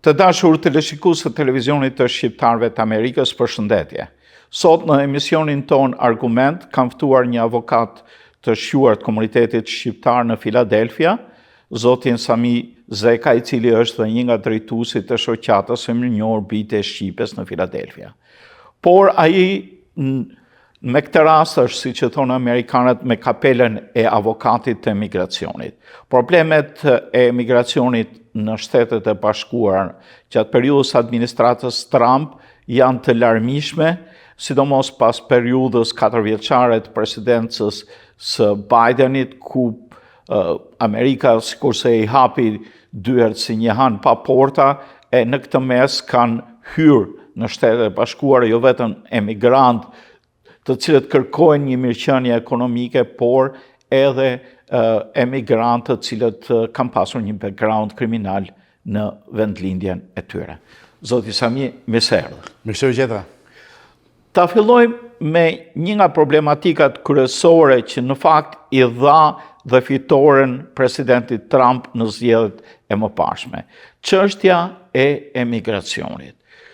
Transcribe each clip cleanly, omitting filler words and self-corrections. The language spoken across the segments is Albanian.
Të dashur teleshikues të televizionit të Shqiptarëve të Amerikës, përshëndetje. Sot në emisionin ton Argument kam ftuar një avokat të shquar të komunitetit shqiptar në Filadelfia, zotin Sami Zeka, i cili është dhe një nga drejtuesit të shoqatës së mirënjohur Bite Shqipes në Filadelfia. Por ai me këtë rast është, siç e thonë amerikanët, me kapelen e avokatit të emigracionit. Problemet e emigracionit në Shtetet e Bashkuara gjatë periudhës administratës Trump janë të larmishme, sidomos pas periudhës 4 vjeçare të presidencës së Bidenit, ku Amerika sikurse i hapi dyert si një han pa porta, e në këtë mes kanë hyrë në Shtetet e Bashkuara jo vetëm emigrantë të cilët kërkojnë një mirëqenie ekonomike, por edhe emigrantë të cilët kanë pasur një background kriminal në vendlindjen e tyre. Zoti Sami, mirëseardhë. Mirësevgjeta. Ta fillojmë me një nga problematikat kryesore që në fakt i dha dhe fitoren presidentit Trump në zgjedhjet e mëparshme. Çështja e emigracionit.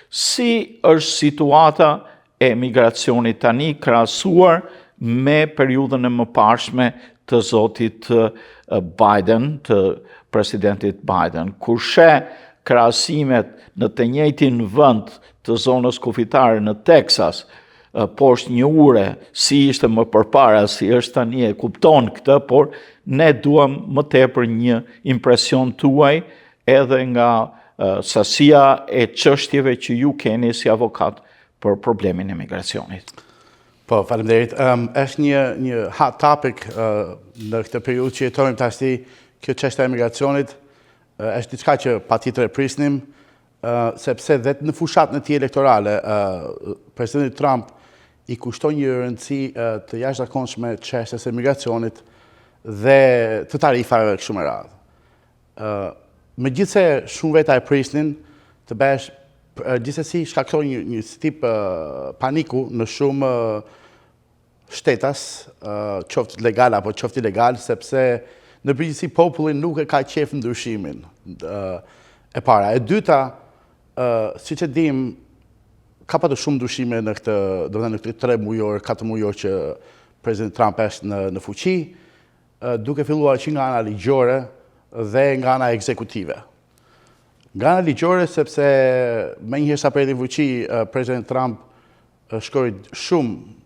Si është situata e emigracionit tani krahasuar me periudhën e mëparshme të zotit Biden, të presidentit Biden, kur sheh krahasimet në të njëjtin vend të zonës kufitare në Texas, poshtë një ure, si ishte më përpara, si është tani, e kupton këtë, por ne duam më tepër një impresion tuaj edhe nga sasia e çështjeve që ju keni si avokat për problemin e migracionit. Po, faleminderit. Është një hot topic në këtë periudhë që jetojmë tashti, kjo çështja e migracionit është diçka që patjetër e prisnim, sepse dhe në fushatën e tij elektorale presidenti Trump i kushton një rëndësi të jashtëzakonshme çështjes së migracionit dhe të tarifave kështu me radhë. Megjithse shumë veta e prisnin të bësh gjithsesi shkaktoi një tip paniku në shumë shtetas, qoftë legal apo qoftë ilegal, sepse në përgjithësi populli nuk e ka qef ndryshimin e para. E dyta, siç e dim, ka patur shumë ndryshime në këtë 3 mujor, 4 mujor që president Trump është në fuqi, duke filluar që nga ana ligjore dhe nga ana ekzekutive. Nga ana ligjore, sepse me njëherë sa prej fuqi, president Trump shkroi shumë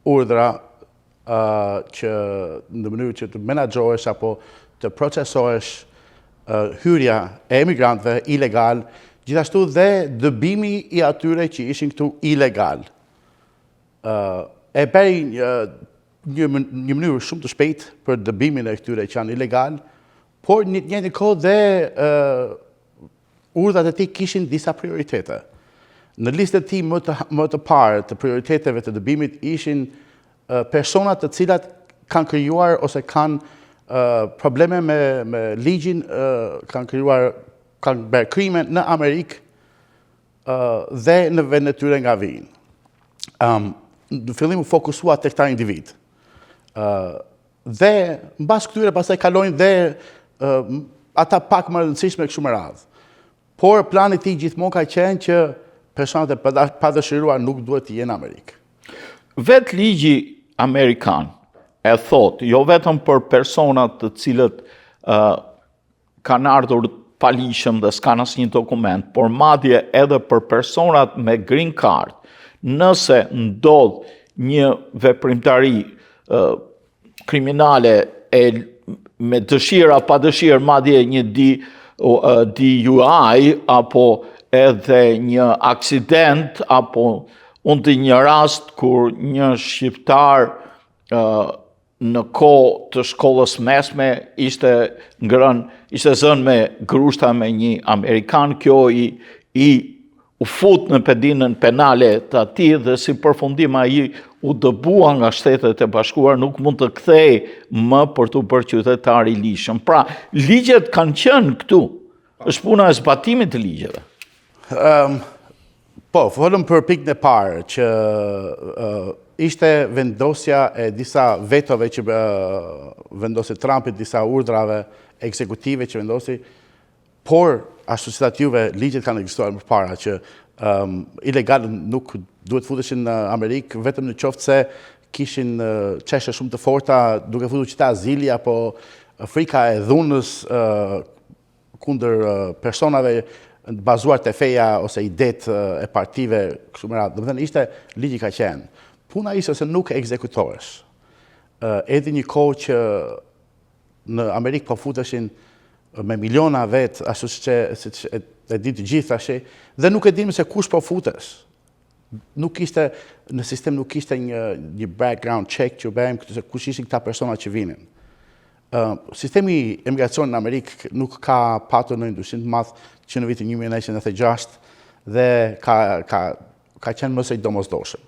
urdhra që në mënyrë që të menaxhohesh apo të procesohesh hyrja e emigrantëve ilegal, gjithashtu dhe dëbimi i atyre që ishin këtu ilegal. E bëri një mënyrë shumë të shpejtë për dëbimin e këtyre që janë ilegal, por në të njëjtën kohë dhe urdhrat e tij kishin disa prioritete. Në listën e tij më të parë të prioriteteve të dëbimit ishin personat të cilat kanë krijuar ose kanë probleme me ligjin, kanë bërë krime në Amerikë dhe në vendet e tyre nga vijnë. Në fillim u fokusua tek këta individ. Dhe mbas këtyre pastaj kalojnë dhe ata pak më rëndësishme kështu me radhë. Por plani i tij gjithmonë ka qenë që personat e padëshiruar nuk duhet të jenë në Amerikë. Vetë ligji amerikan e thotë, jo vetëm për personat të cilët kanë ardhur palishëm dhe s'kanë asnjë dokument, por madje edhe për personat me green card, nëse ndodh një veprimtari kriminale me dëshira pa dëshirë, madje një DUI apo edhe një aksident, apo unë një rast kur një shqiptar në kohë të shkollës mesme ishte zënë me grushta me një Amerikan, kjo u fut në pedinën penale të atij dhe si përfundim ai u dëbua nga Shtetet e Bashkuara, nuk mund të kthej më për të bërë qytetar i lishëm. Pra, ligjet kanë qenë këtu. Është puna e zbatimit të ligjeve. Po, folëm për pikën e parë që ishte vendosja e disa vetove që vendosi Trumpi, disa urdhrave ekzekutive që vendosi, por ashtu si thatë juve, ligjet kanë ekzistuar më parë që ilegalët nuk duhet futeshin në Amerikë vetëm në qoftë se kishin çështje shumë të forta duke futur qita azili apo frika e dhunës kundër personave bazuar te feja ose idet e partive kështu me radhë. Domethënë ishte ligji ka qenë. Puna ishte se nuk ekzekutohesh. Edhe një kohë që në Amerikë po futeshin me miliona vet, ashtu siç e di të gjithë tash, dhe nuk e dimë se kush po futesh. Nuk ishte në sistem, nuk ishte një background check që bëjmë se kush ishin këta persona që vinin. Sistemi i emigracionit në Amerikë nuk ka patur në ndryshim të madh që në vitin 1996 dhe ka qenë më së domosdoshëm.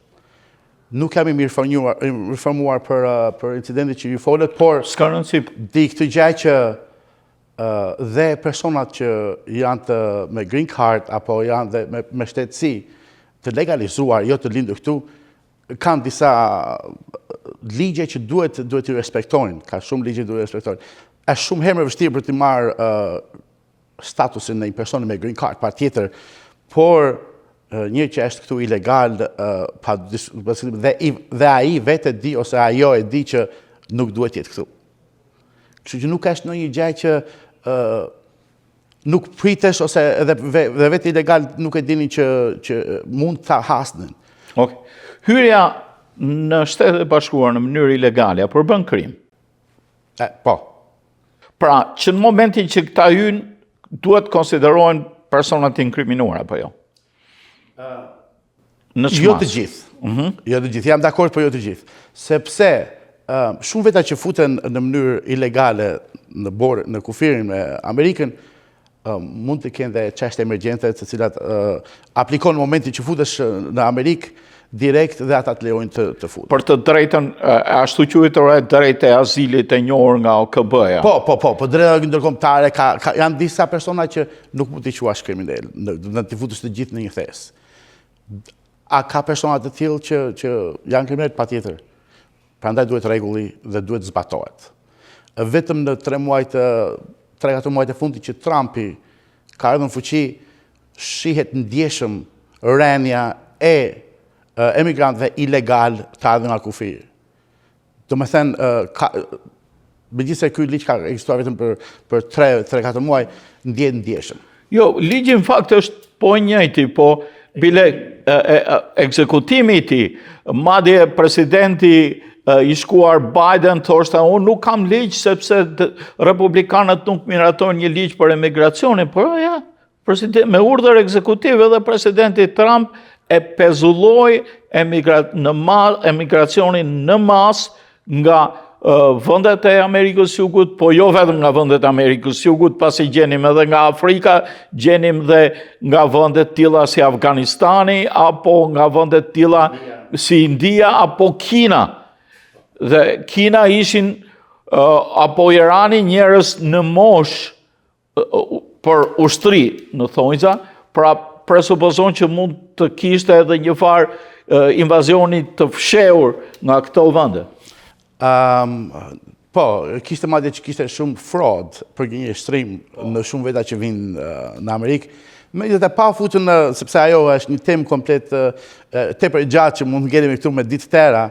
Nuk jam i mirëformuar për incidentin që ju folët, por s'ka rëndësi. Di këtë gjë që dhe personat që janë me green card apo janë dhe me shtetësi të legalizuar, jo të lindur këtu, kanë disa ligje që duhet i respektojnë, ka shumë ligje duhet i respektojnë. Është shumë herë më vështirë për të marrë statusin në një personi me green card, patjetër, por një që është këtu ilegal dhe ai vetë di ose ajo e di që nuk duhet jetë këtu. Kështu që nuk është ndonjë gjë që nuk pritesh ose edhe vetë ilegal nuk e dini që mund ta hasnin. Okay. Hyrja në Shtetet e Bashkuara në mënyrë ilegale apo bën krim? Po. Pra, që në momentin që këta hyn duhet konsiderohen persona të inkriminuar apo jo? Jo të gjithë. Jo të gjithë. Jam dakord, por jo të gjithë. Sepse shumë veta që futen në mënyrë ilegale në kufirin me Amerikën, mund të kenë dhe çështje emergjente të cilat aplikon në momentin që futesh në Amerikë direkt dhe ata të lejojnë të futen. Për të drejtën ashtu quajtur drejtë e azilit e njohur nga OKB-ja. Po, drejta ndërkombëtare janë disa persona që nuk mund t'i quash kriminal, në të futesh të gjithë në një thes. A ka persona të tillë që janë kriminal? Patjetër. Prandaj duhet rregulli dhe duhet zbatohet. Vetëm në 3-4 muajt e fundit që Trumpi ka ardhur në fuqi, shihet ndjeshëm rënja e emigrantëve ilegal të ardhur nga kufiri. Domethënë, megjithëse ky ligj ka ekzistuar vetëm për 3-4 muaj, ndjehet ndjeshëm. Jo, ligji në fakt është po i njëjti, po bile ekzekutimi i tij, madje presidenti i shkuar Biden thoshte unë nuk kam ligj sepse republikanët nuk miratojnë një ligj për emigracionin, por ja, me urdhër ekzekutive dhe presidenti Trump e pezulloi emigracionin në masë nga vendet e Amerikës së Jugut, po jo vetëm nga vendet e Amerikës së Jugut, pasi gjenim edhe nga Afrika, gjenim dhe nga vendet tilla si Afganistani, apo nga vendet tilla si India, apo Kina. Dhe Kina ishin, apo Irani, njerëz në mosh për ushtri, në thonjza, pra presupozon që mund të kishte edhe një farë invazioni të fshehur nga këto vende. Po, kishte madje që kishte shumë fraud për një shtrim në shumë veta që vinë në Amerikë. Megjithatë pa futur sepse ajo është një temë komplet tepër gjatë që mund të ngelemi këtu me ditë tëra.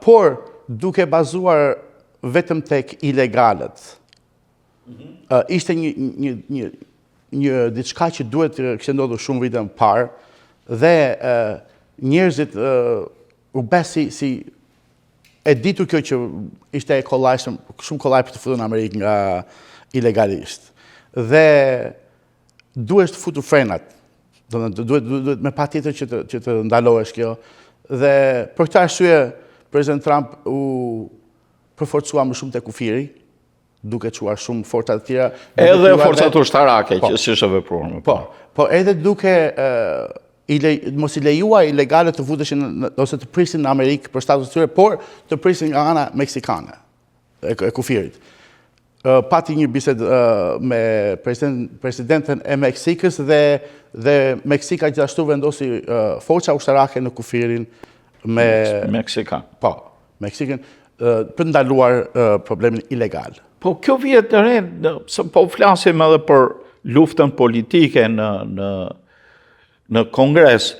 Por duke bazuar vetëm tek ilegalët. Ishte një diçka që duhet kishte ndodhur shumë vite më parë dhe njerëzit u bë si e ditur kjo që ishte e kollajshëm, shumë kollaj për të futur në Amerikë nga ilegalisht. Dhe duhet të futur frenat. Duhet me patjetër që të ndalohesh kjo. Dhe për këtë arsye President Trump u përforcua më shumë te kufiri, duke quar shumë forca të tjera. Edhe forcat ushtarake që s'ishte vepruar më parë. Po, edhe duke mos i lejuar ilegalët të futeshin ose të prisin në Amerikë për status të tyre, por të prisin nga ana meksikane e kufirit. Pati një bisedë me presidenten e Meksikës dhe Meksika gjithashtu vendosi forca ushtarake në kufirin me Meksikan. Po, Meksikën për ndaluar problemin ilegal. Po kjo vjet të re, po flasim edhe për luftën politike në Kongres,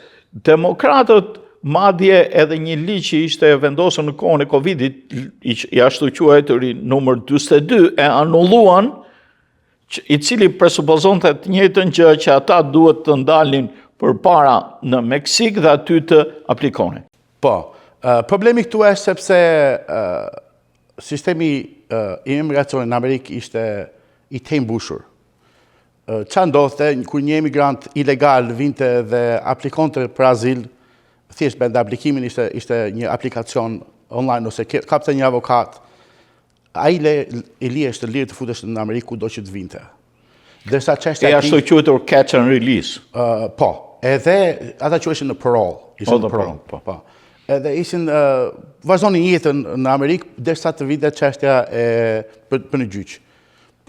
demokratët madje edhe një ligj që ishte vendosur në kohën e Covidit, i ashtu quajtur numër 42, e anulluan, i cili presupozonte të njëjtën gjë, që ata duhet të ndalin përpara në Meksik dhe aty të aplikonin. Po, problemi këtu është sepse sistemi i imigracionit në Amerikë ishte i tembushur. Qa ndodhte, kur një emigrant ilegal vinte dhe aplikonte për azil, thjesht bënda aplikimin ishte një aplikacion online, ose kapte një avokat, a i është të lirë të futesh në Amerikë ku do që të vinte. E ashtu quajtur catch and release. Po, edhe ata quheshin në parole. Po. Edhe ishin vazhdonin jetën në Amerikë derisa të vinte çështja për në gjyq.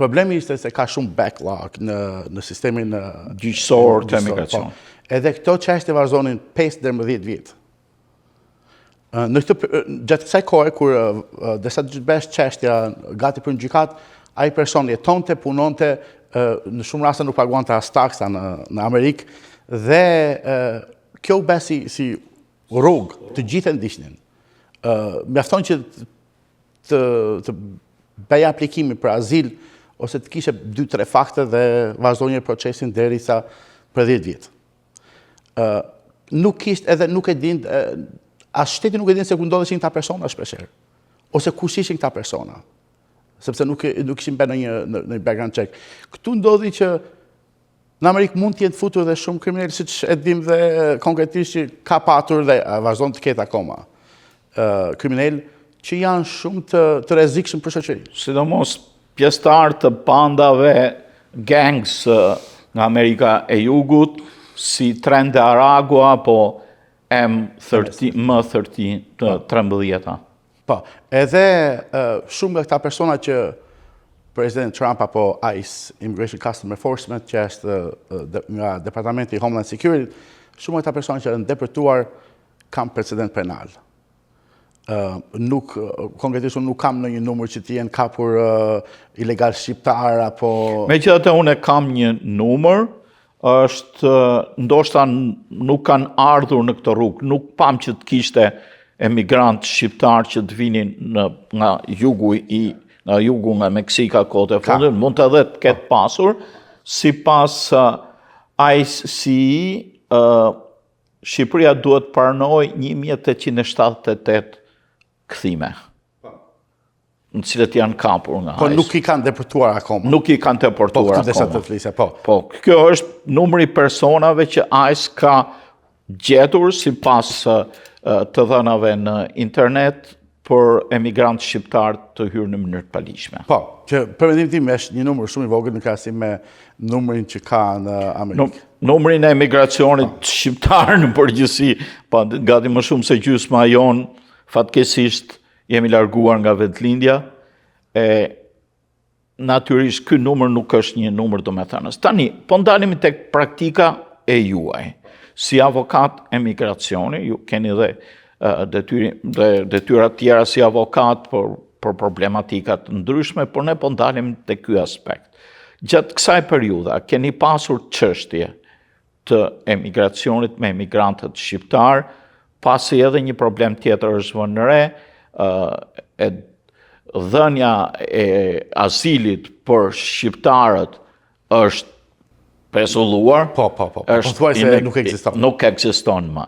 Problemi ishte se ka shumë backlog në sistemin gjyqësor të emigracionit. Edhe këto çështje vazhdonin 5 deri më 10 vjet. Gjatë kësaj kohe, kur derisa të bësh çështja gati për gjykat, ai person jetonte, punonte, në shumë raste nuk paguante as taksa në Amerikë, dhe kjo u bë si rrugë, të gjithë ndiqnin. Mjafton që të bëj aplikimin për azil, ose të kishe 2-3 fakte dhe vazhdonje procesin derisa për 10 vjet. Nuk e din, as shteti nuk e din se ku ndodheshin këta persona shpeshherë, ose kush ishin këta persona, sepse nuk ishin bërë në një background check. Këtu ndodhi që në Amerikë mund të jenë futur dhe shumë kriminalë, siç e dim dhe konkretisht që ka patur dhe vazhdon të ketë akoma kriminalë që janë shumë të rrezikshëm për shoqërinë. Sidomos pjesëtar të bandave gangs nga Amerika e Jugut, si Tren de Aragua apo M13 të 13. Po, edhe shumë nga këta persona që President Trump apo ICE, Immigration Customs Enforcement, që është nga Departamenti Homeland Security, shumë nga këta persona që janë depërtuar kam precedent penal. Konkretisht nuk kam në një numër që të jenë kapur ilegal shqiptar apo... Megjithatë unë kam një numër, është ndoshta nuk kanë ardhur në këtë rrugë, nuk pam që të kishte emigrant shqiptar që të vinin nga jugu nga Meksika kohët e fundit, mund të edhe të ketë pasur, sipas ICE, Shqipëria duhet pranoj 1878 kthime, në cilët janë kapur nga ICE. Po nuk i kanë deportuar akoma. Nuk i kanë deportuar akoma. Po, kjo është numri personave që ICE ka gjetur sipas të dhënave në internet për emigrant shqiptar të hyrë në mënyrë të paligjshme. Po, që për mendimin tim është një numër shumë i vogël në krahasim me numrin që ka në Amerikë. Numrin e emigracionit shqiptar në përgjithësi, pa gati më shumë se gjysma jon, fatkeqësisht jemi larguar nga vetëlindja, e natyrisht ky numër nuk është një numër domethënës. Tani, po ndalemi tek praktika e juaj. Si avokat emigracioni, ju keni dhe detyra tjera si avokat për problematikat ndryshme, por ne po ndalim te ky aspekt. Gjatë kësaj periudha, keni pasur çështje të emigracionit me emigrantët shqiptar, pasi edhe një problem tjetër është vënë në re, dhënia e azilit për shqiptarët është pezulluar. Po. Nuk ekziston më.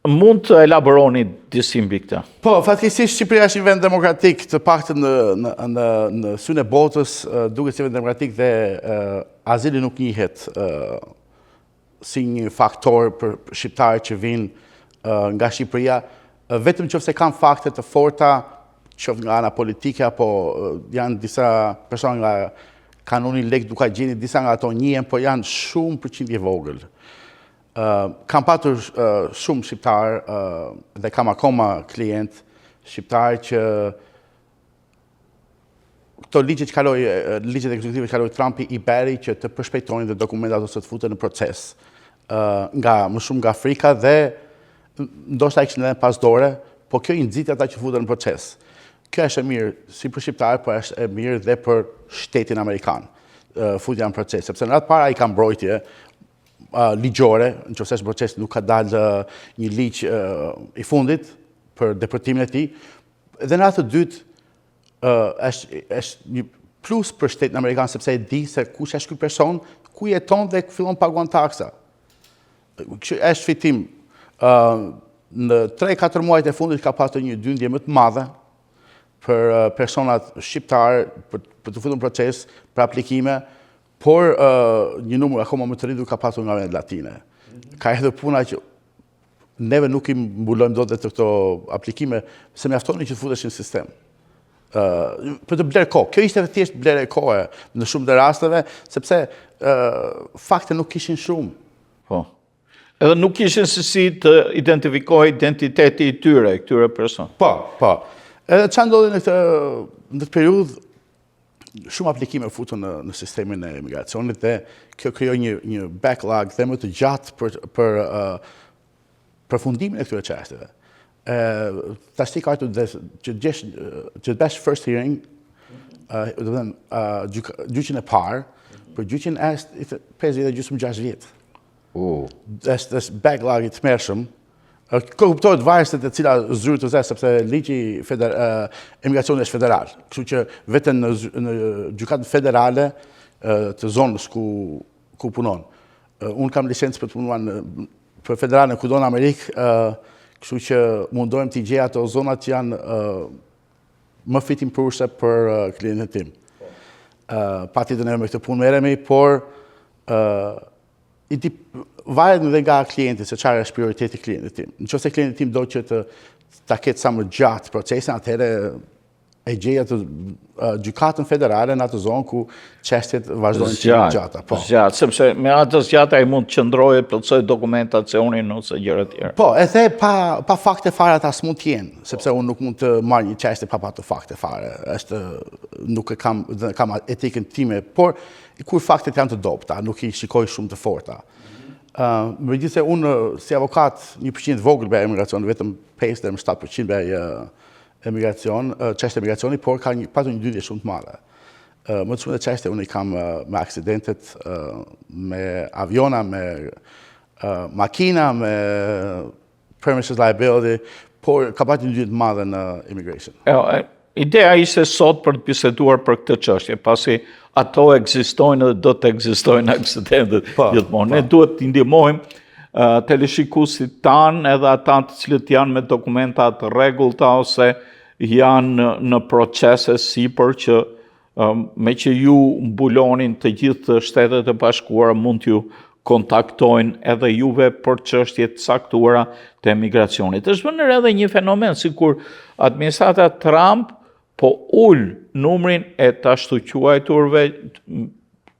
Mund të elaboroni disi mbi këtë? Po, fatkeqësisht Shqipëria është një vend demokratik, të paktën në syrin e botës, duket si vend demokratik dhe azili nuk njihet si një faktor për shqiptarët që vinë nga Shqipëria, vetëm nëse kanë fakte të forta, qoftë nga ana politike apo janë disa persona nga kanoni lek duka gjeni, disa nga ato njihen, por janë shumë përqindje vogël. Kam patur shumë shqiptar dhe kam akoma klient shqiptar që këto ligjet ekzekutive që kaloi Trumpi i beri që të përshpejtojnë dhe dokumentat ose të futen në proces. Më shumë nga Afrika dhe ndoshta kishin edhe pas dore, po kjo i nxiti ata që futen në proces. Kjo është e mirë si për shqiptarë, por është e mirë dhe për shtetin amerikan. futja në proces, sepse në atë para i ka mbrojtje ligjore, në qoftë se procesi nuk ka dalë një ligj i fundit për deportimin e tij, dhe në atë të dytë është një plus për shtetin amerikan sepse e di se kush është ky person, ku jeton dhe fillon paguan taksa. Është fitim. Në 3-4 muajt e fundit ka pasur një dyndje më të madhe për personat shqiptar për të futur në proces për aplikime, por një numër akoma më të rritur ka pasur nga vendet latine. Ka edhe puna që neve nuk i mbulojmë dot të këto aplikime, se mjaftoni që të futesh në sistem. Për të blerë kohë. Kjo ishte thjesht blerë e kohë në shumë të rasteve, sepse fakte nuk kishin shumë. Po. Edhe nuk kishin se si të identifikojë identiteti i tyre, këtyre person. Po. Edhe çfarë ndodhi në këtë periudhë, shumë aplikime futën në sistemin e emigracionit dhe kjo krijoi një backlog dhe më të gjatë për përfundimin e këtyre çështjeve. Tash ka ardhur që të bësh first hearing, do të thënë gjyqin e parë, për gjyqin është 5-6 vjet. Është backlog i tmerrshëm. Kuptohet varëse të cila zyrë të zë, sepse ligji emigracionit është federal. Kështu që vetëm në gjykatën federale të zonës ku punon. Unë kam licencë për të punuar për federale në kudo në Amerikë, kështu që mundohem t'i gjej ato zonat që janë më fitimprurse për klientin tim. Patjetër ne me këtë punë merremi, por varet edhe nga klienti se çfarë është prioriteti i klientit tim. Nëse klienti tim do që ta ketë sa më gjatë procesin, atëherë e gjej atë gjykatën federale në atë zonë ku çështjet vazhdojnë të gjata. Po. Zgjatë, sepse me atë zgjatë ai mund të qëndrojë, plotësoj dokumentacionin ose gjëra të tjera. Po, edhe pa fakte fare ata s'mund të jenë, sepse unë nuk mund të marr një çështje pa patur fakte fare. Nuk e kam etikën time, por kur faktet janë të dobta, nuk i shikoj shumë të forta. Megjithëse unë si avokat 1% vogël bëj emigracion, vetëm 5-7% bëj çështje emigracioni, por ka pasur një dyndje shumë të madhe. Më të shumë çështje unë i kam me aksidentet, me aviona, me makina, me premises liability, por ka pasur një dyndje të madhe në immigration. Ideja ishte sot për të biseduar për këtë çështje, pasi ato ekzistojnë dhe do të ekzistojnë aksidentet gjithmonë. Ne duhet të ndihmojmë teleshikuesit tanë edhe ata të cilët janë me dokumenta të rregullta ose janë në procese sipër që me që ju mbulonin të gjithë Shtetet e Bashkuara mund t'ju kontaktojnë edhe juve për çështje të caktuara të emigracionit. Është vënë edhe një fenomen, sikur administrata Trump po ul numrin e të ashtu quajturve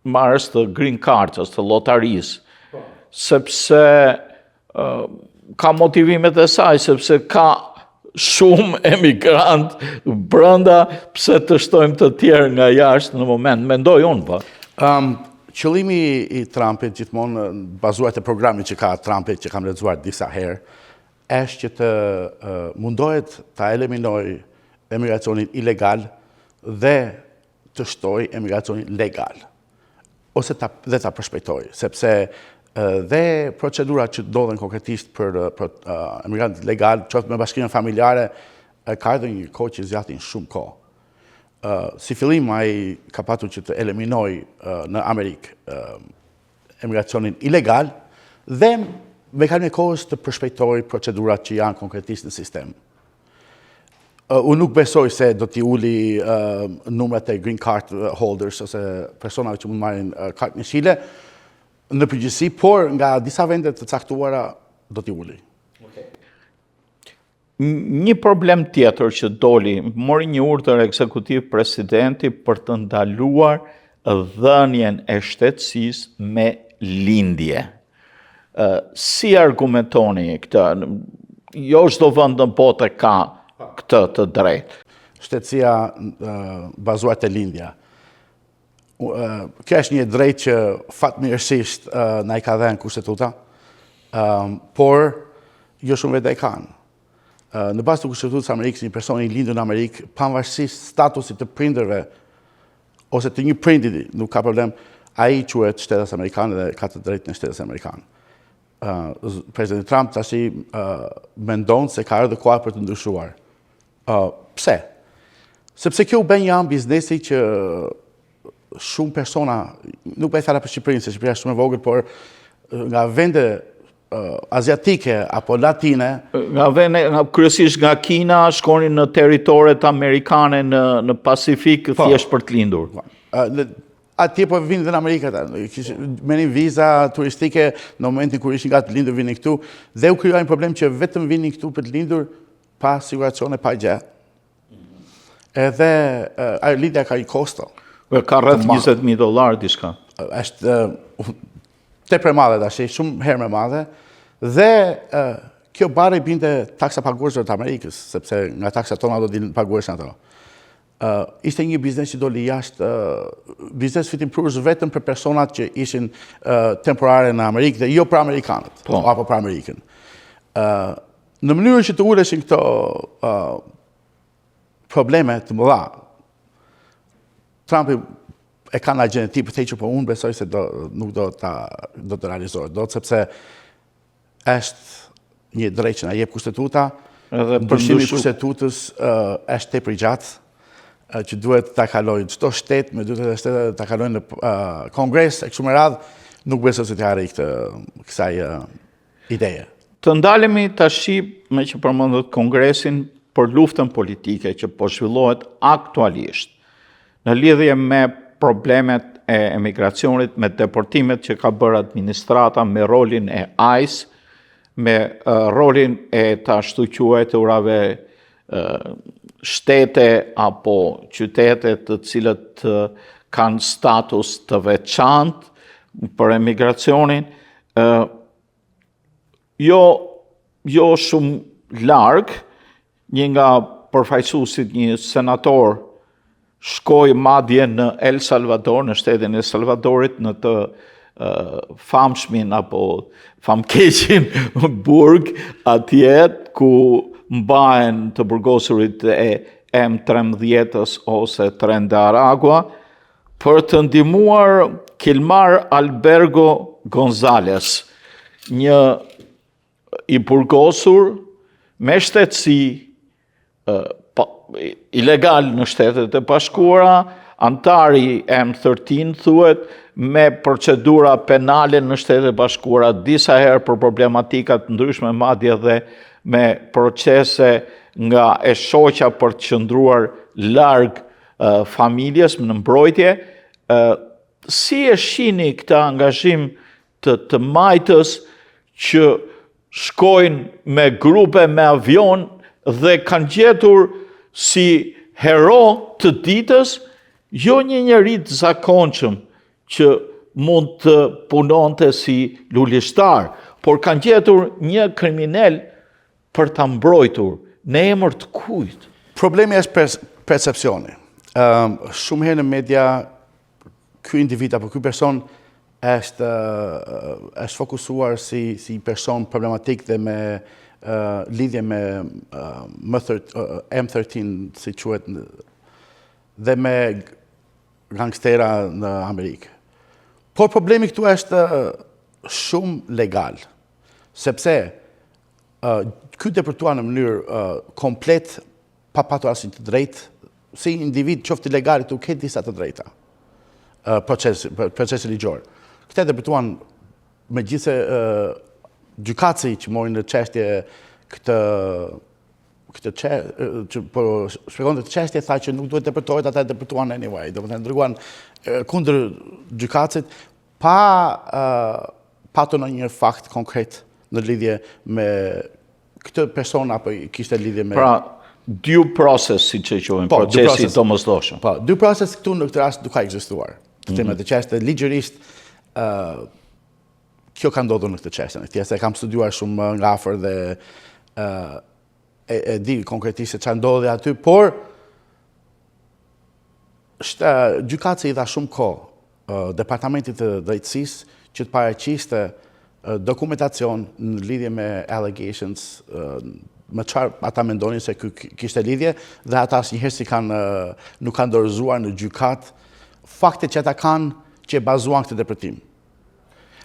marrës të green cards, të lotarisë, sepse ka motivimet e saj, sepse ka shumë emigrant brenda, pse të shtojmë të tjerë nga jashtë në moment, mendoj unë po. Qëllimi i Trumpit gjithmonë bazuar te programi që ka Trumpi, që kam lexuar disa herë, është që të mundohet ta eliminojë emigracionin ilegal dhe të shtoj emigracionin legal, ose dhe ta përshpejtoj, sepse dhe procedurat që ndodhen konkretisht për emigrant legal, qoftë me bashkimin familjare, ka edhe një kohë që zgjatin shumë kohë. Si fillim ai ka patur që të eliminoj në Amerikë emigracionin ilegal dhe me kalën e kohës të përshpejtoj procedurat që janë konkretisht në sistem. Unë nuk besoj se do t'i uli numrat e green card holders ose personave që mund marrin kartë njëshile në përgjithësi, por nga disa vende të caktuara do t'i uli. Një problem tjetër që doli, mori një urdhër ekzekutiv presidenti për të ndaluar dhënien e shtetësisë me lindje. Si argumentoni këtë? Jo çdo vend në botë ka këtë të drejtë. Shtetësia bazuar te lindja. Kjo është një drejtë që fatmirësisht na i ka dhënë kushtetuta, por jo shumë vende e kanë. Në bazë të Kushtetutës së Amerikës, një person i lindur në Amerikë, pavarësisht statusit të prindërve ose të një prindi nuk ka problem, ai quhet Shtetas Amerikanë dhe ka të drejtë në Shtetas Amerikanë. Presidenti Trump tash mendon se ka ardhur koha për të ndryshuar. Pse? Sepse kjo u bën një biznesi që shumë persona, nuk bëj fara për Shqipërinë, se Shqipëria është shumë e vogël, por nga vende aziatike apo latine, kryesisht nga Kina, shkonin në territoret amerikane në Pacifik thjesht për të lindur. Atje po vinë dhe në Amerikë ata. Merrin viza turistike në momentin kur ishin gati të lindur vinin këtu dhe u krijuan një problem që vetëm vinin këtu për të lindur pa siguracione, pa gjë. Edhe ajo lidhja ka një kosto. Ka rreth $20,000 diçka. Është tepër e madhe tash, shumë herë më madhe. Dhe kjo bare i binte taksa paguesve të Amerikës, sepse nga taksat tona do dilin paguesën ato. Ishte një biznes që doli jashtë, biznes fitimprurës vetëm për personat që ishin temporare në Amerikë dhe jo për Amerikanët, apo për Amerikën. Në mënyrë që të uleshin këto probleme të mëdha, Trumpi e ka në agjendën e tij për të hequr, por unë besoj se nuk do të realizohet, sepse është një drejtë që na jep kushtetuta, ndryshimi i kushtetutës është tepër i gjatë, që duhet ta kalojë çdo shtet, me duhet edhe shtetet ta kalojnë në Kongres e kështu me radhë, nuk besoj se të arrijë kësaj ideje. Të ndalemi tash me që përmendet Kongresin për luftën politike që po zhvillohet aktualisht në lidhje me problemet e emigracionit, me deportimet që ka bërë administrata, me rolin e ICE, me rolin e të ashtu quajturave shtete apo qytete të cilët kanë status të veçantë për emigracionin, jo shumë larg, një nga përfaqësuesit, një senator, shkoi madje në El Salvador, në shtetin e Salvadorit, në të famshmin apo famkeqin burg atje ku mbahen të burgosurit e M13 ose Tren de Aragua, për të ndihmuar Kilmar Albergo Gonzales, një i burgosur me shtetësi ilegal në Shtetet e Bashkuara, antari M13 thuhet, me procedura penale në Shtetet e Bashkuara disa herë për problematika të ndryshme, madje dhe me procese nga e shoqja për të qëndruar larg familjes në mbrojtje. Si e shihni këtë angazhim të majtës që shkojnë me grupe me avion dhe kanë gjetur si hero të ditës jo një njeri të zakonshëm që mund të punonte si lulishtar, por kanë gjetur një kriminal për ta mbrojtur në emër të kujt? Problemi është percepcioni. Shumë herë në media ky individ apo ky person është fokusuar si person problematik dhe me lidhje me M13, si quhet, dhe me gangstera në Amerikë. Por problemi këtu është shumë legal, sepse ky deportuar në mënyrë komplet pa patur asnjë të drejtë, si individ qoftë ilegal, këtu ka disa të drejta. Procesi ligjor. Këta deportuan megjithëse gjykatësi që morin në çështje që po shpjegonte të çështje, tha që nuk duhet deportohet, ata deportuan anyway, domethënë dërguan kundër gjykatësit pa patur ndonjë fakt konkret në lidhje me këtë person apo kishte lidhje me due process, si që quajmë, procesi domosdoshëm. Po, due process këtu në këtë rast nuk ka ekzistuar. Të çështje ligjërisht kjo ka ndodhur në këtë çështje. Thjesht e kam studiuar shumë nga afër dhe e di konkretisht se çfarë ndodhi aty, por gjykatësi i dha shumë kohë Departamentit të Drejtësisë që të paraqiste dokumentacion në lidhje me allegations, me çfarë ata mendonin se kishte lidhje, dhe ata asnjëherë nuk kanë dorëzuar në gjykat faktet që ata kanë që e bazuan këtë depërtim.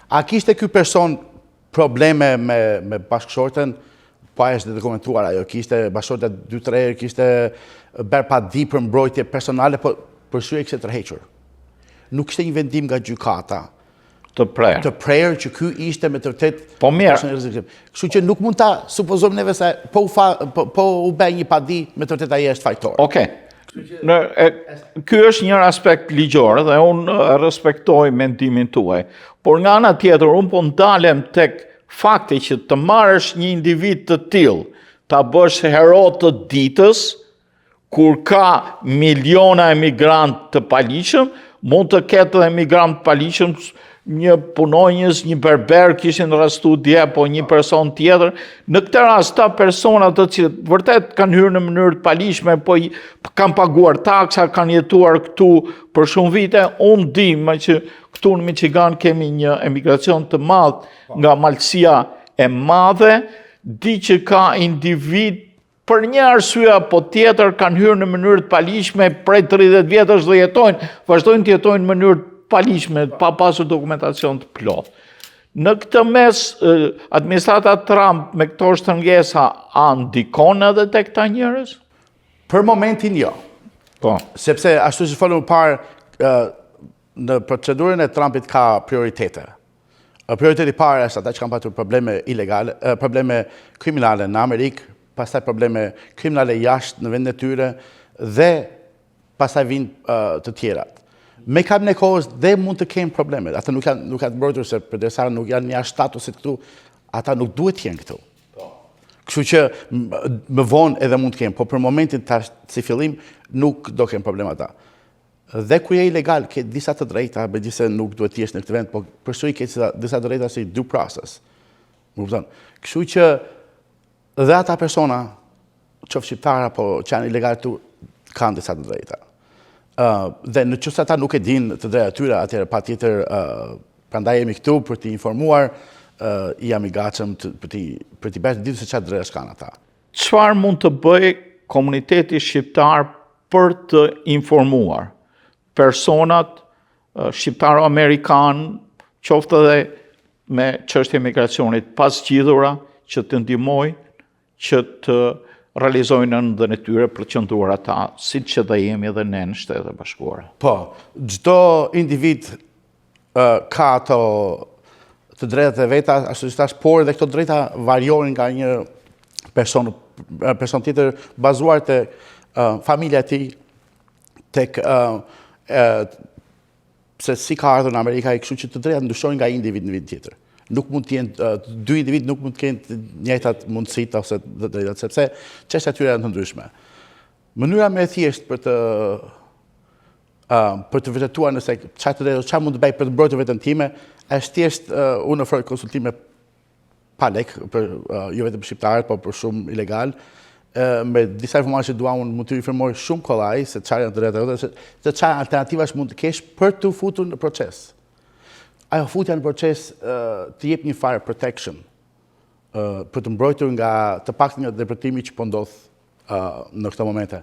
A kishte ky person probleme me bashkëshorten? Po ajo është dokumentuar ajo, kishte bashkëshorta 2-3 herë, kishte bërë pa di për mbrojtje personale, po përshyje kishte tërhequr. Nuk kishte një vendim nga gjykata të prerë që ky ishte me të vërtet po mirë. Kështu që nuk mund ta supozojmë neve se po u bë një padi me të vërtet ai është fajtor. Okej. Ky është një aspekt ligjor dhe unë respektoj mendimin tuaj. Por nga ana tjetër unë po ndalem tek fakti që të marrësh një individ të tillë, ta bësh hero të ditës, kur ka miliona emigrant të paligjshëm, mund të ketë edhe emigrant të paligjshëm, një punonjës, një berber kishin rrastu dje, po një person tjetër. Në këtë rast, ta persona të cilët vërtet kanë hyrë në mënyrë të paligjshme, po kanë paguar taksa, kanë jetuar këtu për shumë vite. Unë di që këtu në Michigan kemi një emigracion të madh nga malësia e madhe, di që ka individ për një arsye apo tjetër kanë hyrë në mënyrë të paligjshme prej 30 vjetësh dhe vazhdojnë të jetojnë në mënyrë paligjshme, pa pasur dokumentacion të plot. Në këtë mes, administrata Trump me këto shtrëngesa a ndikon edhe tek këta njerëz? Për momentin jo. Po. Sepse ashtu si folëm parë, në procedurën e Trumpit ka prioritete. Prioriteti parë është ata që kanë patur probleme ilegale, probleme kriminale në Amerikë, pastaj probleme kriminale jashtë në vendet e tyre dhe pastaj vinë të tjerat. Me kapimin e kohës dhe mund të kenë probleme. Ata nuk kanë mbrojtur se përderisa nuk janë një statusit këtu, ata nuk duhet të jenë këtu. Kështu që më vonë edhe mund të kenë, po për momentin tash si fillim nuk do kenë probleme ata. Dhe kur je ilegal, ke disa të drejta, megjithëse nuk duhet të jesh në këtë vend, po përsëri ke disa të drejta si due process. Më kupton? Kështu që dhe ata persona, qoftë shqiptar apo që janë ilegal këtu, kanë disa të drejta. Dhe në qëse ata nuk e din të drejta tyre, atëherë patjetër prandaj jemi këtu për t'i informuar, jam i gatshëm për t'i bërë të ditur se çfarë drejtash kanë ata. Çfarë mund të bëjë komuniteti shqiptar për të informuar personat shqiptaro-amerikan, qoftë edhe me çështje migracionit pas gjithura, që të ndihmojnë që të realizojnë nëndën e tyre për të qëndruar ata, siç që dhe jemi edhe ne në Shtetet e Bashkuara. Po, çdo individ ka ato të drejtat e veta, ashtu si thash, por dhe këto drejta variojnë nga një person tjetër, bazuar te familja e tij, tek se si ka ardhur në Amerikë, kështu që të drejtat ndryshojnë nga individ në individ tjetër. Nuk mund të jenë dy individ nuk mund të kenë të njëjtat mundësitë ose drejtat, sepse çështjet e tyre janë të ndryshme. Mënyra më e thjeshtë për të vërtetuar nëse çfarë mund të bëj për të mbrojtur veten time, është thjesht unë ofroj konsultime pa lek për jo vetëm shqiptarët, por për shumë ilegal. Me disa informacione që dua unë mund të informoj shumë kollaj se çfarë janë të drejtat, se çfarë alternativash mund të kesh për të futur në proces. Ajo futja në proces të jep një fire protection për të mbrojtur nga të paktën nga depërtimi që po ndodh në këto momente.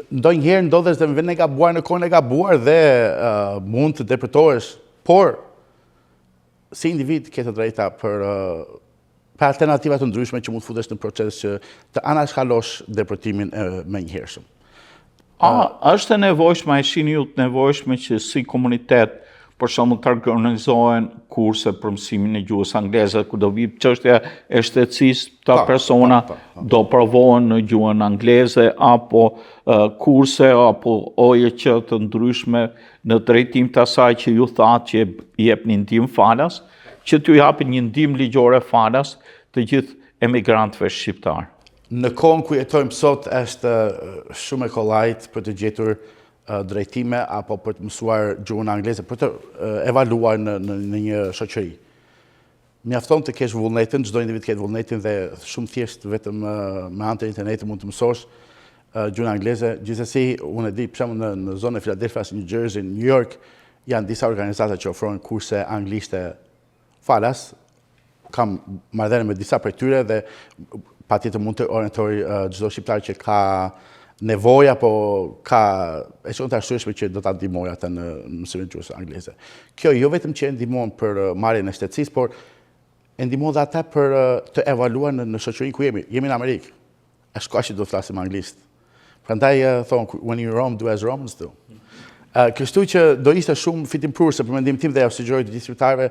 Ndonjëherë ndodhesh dhe në vend e gabuar, në kohën e gabuar dhe mund të depërtohesh, por si individ ke të drejta për alternativa të ndryshme që mund të futesh në proces që të anashkalosh depërtimin menjëhershëm. Është e nevojshme, a shihni ju të nevojshme që si komunitet për shembull të organizohen kurse për mësimin e gjuhës angleze, ku do vi çështja e shtetësisë, ta persona do provohen në gjuhën angleze, apo kurse apo OJQ të ndryshme në drejtim të asaj që ju thatë që jep një ndihmë falas, që t'ju japin një ndihmë ligjore falas të gjithë emigrantëve shqiptar. Në kohën ku jetojmë sot është shumë e kollajt për të gjetur drejtime apo për të mësuar gjuhën angleze, për të evaluar në një shoqëri. Mjafton të kesh vullnetin, çdo individ ketë vullnetin dhe shumë thjesht vetëm me anë të internetit mund të mësosh gjuhën angleze. Gjithsesi, unë e di për shembull në zonën e Philadelphia, New Jersey, New York, janë disa organizata që ofrojnë kurse anglishte falas. Kam marrëdhënie me disa prej tyre dhe patjetër mund të orientoj çdo shqiptar që ka nevoja, po ka e qënë të arsyeshme që do ta ndihmoj ata në mësimin e gjuhës angleze. Kjo jo vetëm që e ndihmon për marrjen e shtetësisë, por e ndihmon dhe ata për të evaluar në shoqërinë ku jemi. Jemi në Amerikë. Është ka që do të flasim anglisht. Prandaj thonë, when you're Rome, do as Romans do. Kështu që do ishte shumë fitimprurse për mendimin tim dhe ja sugjeroj të gjithë shqiptarëve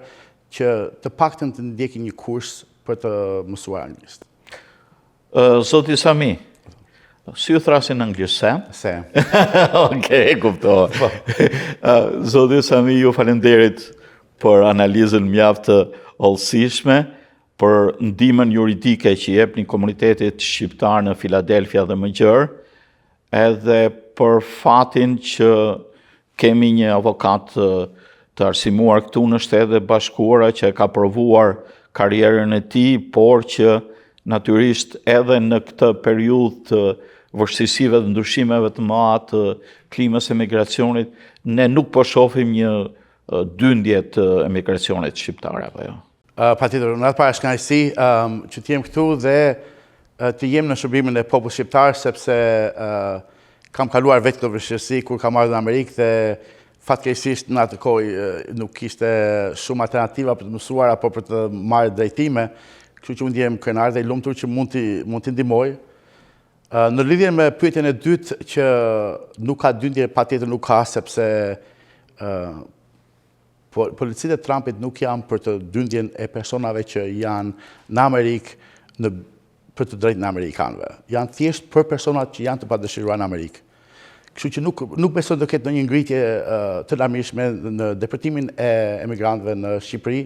që të paktën të ndjekin një kurs për të mësuar anglisht. Zoti Sami, si u thrasin anglisht, Sam? Sam. Okej, kuptova. Zoti Sami, ju falenderit për analizën mjaft të hollësishme, për ndihmën juridike që jepni komunitetit shqiptar në Filadelfia dhe më gjerë, edhe për fatin që kemi një avokat të arsimuar këtu në Shtetet Bashkuara që ka provuar karrierën e tij, por që natyrisht edhe në këtë periudhë të vështirësive dhe ndryshimeve të mëdha të klimës së emigracionit, ne nuk po shohim një dyndje të emigracionit shqiptar apo jo. Patjetër, në atë para shkënaqësi që të jem këtu dhe të jem në shërbimin e popullit shqiptar, sepse kam kaluar vetë këtë vështirësi kur kam ardhur në Amerikë dhe fatkeqësisht në atë kohë nuk kishte shumë alternativa për të mësuar apo për të marrë drejtime, kështu që unë ndjehem krenar dhe i lumtur që mund t'i ndihmoj. Në lidhje me pyetjen e dytë që nuk ka dyndje, patjetër nuk ka, sepse policitë e Trumpit nuk janë për të dyndjen e personave që janë në Amerikë për të drejtën e amerikanëve. Janë thjesht për personat që janë të padëshiruar në Amerikë. Kështu që nuk besoj do ketë ndonjë ngritje të larmishme në deportimin e emigrantëve në Shqipëri,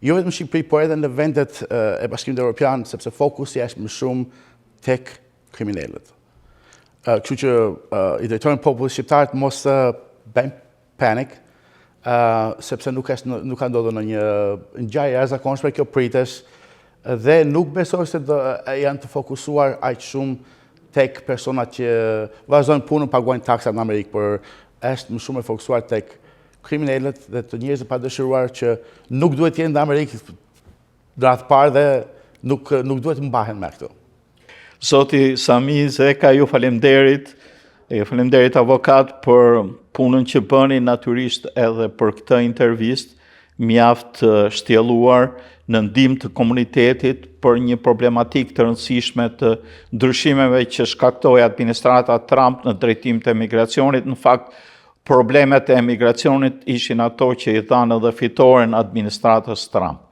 jo vetëm në Shqipëri, por edhe në vendet e Bashkimit Evropian, sepse fokusi është më shumë tek kriminalët. Kështu që i drejtojmë popullit shqiptar të mos bëjmë panik, sepse nuk ka ndodhur në një ngjarje e jashtëzakonshme, kjo pritesh, dhe nuk besoj se janë të fokusuar aq shumë tek personat që vazhdojnë punën, paguajnë taksat në Amerikë, por është më shumë e fokusuar tek kriminalët dhe të njerëzit pa dëshiruar që nuk duhet të jenë në Amerikë në atë parë dhe nuk duhet të mbahen me këto. Zoti Sami Zeka, ju falemderit. Ju falemderit avokat për punën që bëni, natyrisht edhe për këtë intervistë mjaft shtjelluar në ndihmë të komunitetit për një problematikë të rëndësishme të ndryshimeve që shkaktoi administrata Trump në drejtim të emigracionit. Në fakt, problemet e emigracionit ishin ato që i dhanë edhe fitoren administratës Trump.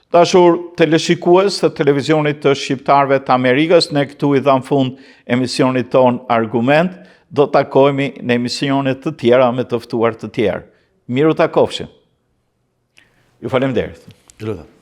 Dashur teleshikues të televizionit të shqiptarëve të Amerikës, ne këtu i dham fund emisionit ton Argument. Do të takohemi në emisionet të tjera me të ftuar të tjerë. Miru takofshim. Ju falemderit. Lutem.